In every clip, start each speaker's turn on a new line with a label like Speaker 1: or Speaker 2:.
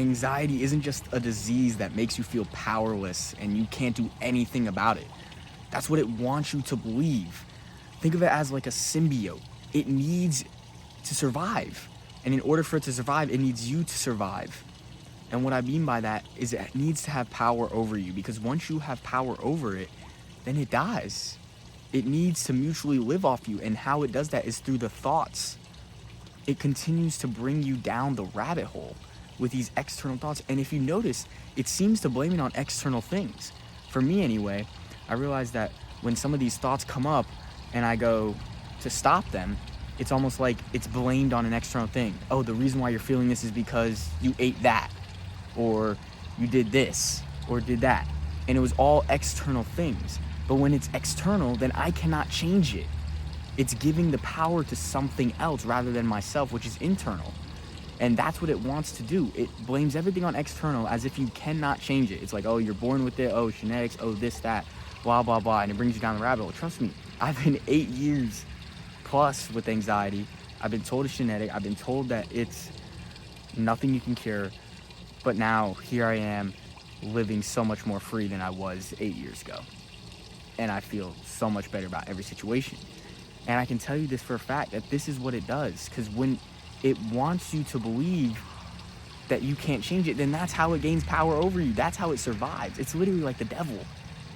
Speaker 1: Anxiety isn't just a disease that makes you feel powerless and you can't do anything about it. That's what it wants you to believe. Think of it as like a symbiote. It needs to survive. And in order for it to survive, it needs you to survive. And what I mean by that is it needs to have power over you, because once you have power over it, then it dies. It needs to mutually live off you, and how it does that is through the thoughts. It continues to bring you down the rabbit hole with these external thoughts. And if you notice, it seems to blame it on external things. For me anyway, I realize that when some of these thoughts come up and I go to stop them, it's almost like it's blamed on an external thing. Oh, the reason why you're feeling this is because you ate that, or you did this, or did that. And it was all external things. But when it's external, then I cannot change it. It's giving the power to something else rather than myself, which is internal. And that's what it wants to do. It blames everything on external as if you cannot change it. It's like, oh, you're born with it, oh, genetics, oh, this, that, blah, blah, blah. And it brings you down the rabbit hole. Trust me, I've been 8 years plus with anxiety. I've been told it's genetic. I've been told that it's nothing you can cure. But now here I am living so much more free than I was 8 years ago. And I feel so much better about every situation. And I can tell you this for a fact, that this is what it does. Because when it wants you to believe that you can't change it, then that's how it gains power over you. That's how it survives. It's literally like the devil.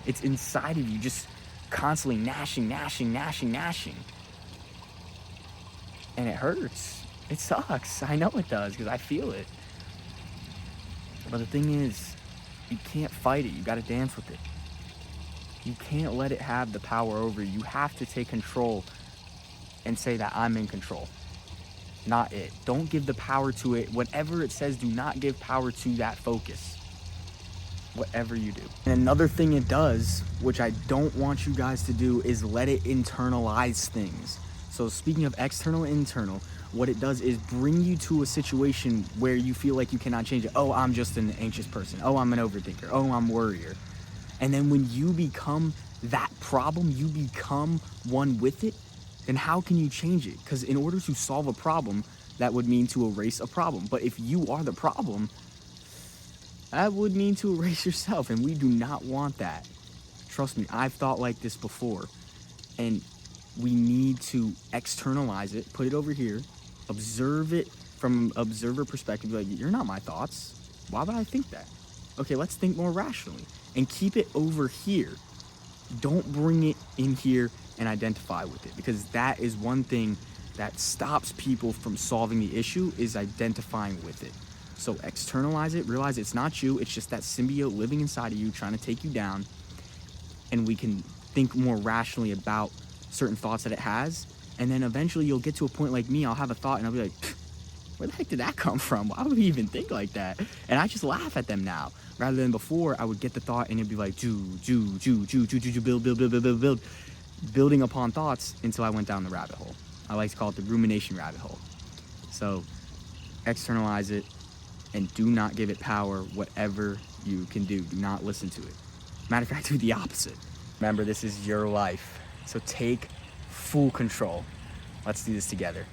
Speaker 1: It's inside of you, just constantly gnashing. And it hurts. It sucks. I know it does, because I feel it. But the thing is, you can't fight it. You got to dance with it. You can't let it have the power over you. You have to take control and say that I'm in control, not it. Don't give the power to it. Whatever it says, do not give power to that focus. Whatever you do. And another thing it does, which I don't want you guys to do, is let it internalize things. So speaking of external and internal, what it does is bring you to a situation where you feel like you cannot change it. Oh, I'm just an anxious person. Oh, I'm an overthinker. Oh, I'm a worrier. And then when you become that problem, you become one with it, then how can you change it? Because in order to solve a problem, that would mean to erase a problem. But if you are the problem, that would mean to erase yourself, and we do not want that. Trust me, I've thought like this before, and we need to externalize it, put it over here, observe it from an observer perspective, like, you're not my thoughts. Why would I think that? Okay, let's think more rationally, and keep it over here. Don't bring it in here and identify with it, because that is one thing that stops people from solving the issue, is identifying with it. So externalize it, realize it's not you, it's just that symbiote living inside of you trying to take you down, and we can think more rationally about certain thoughts that it has, and then eventually you'll get to a point like me, I'll have a thought and I'll be like, where the heck did that come from? Why would we even think like that? And I just laugh at them now. Rather than before, I would get the thought and it'd be like, build, building upon thoughts until I went down the rabbit hole. I like to call it the rumination rabbit hole. So externalize it and do not give it power. Whatever you can do, do not listen to it. Matter of fact, do the opposite. Remember, this is your life. So take full control. Let's do this together.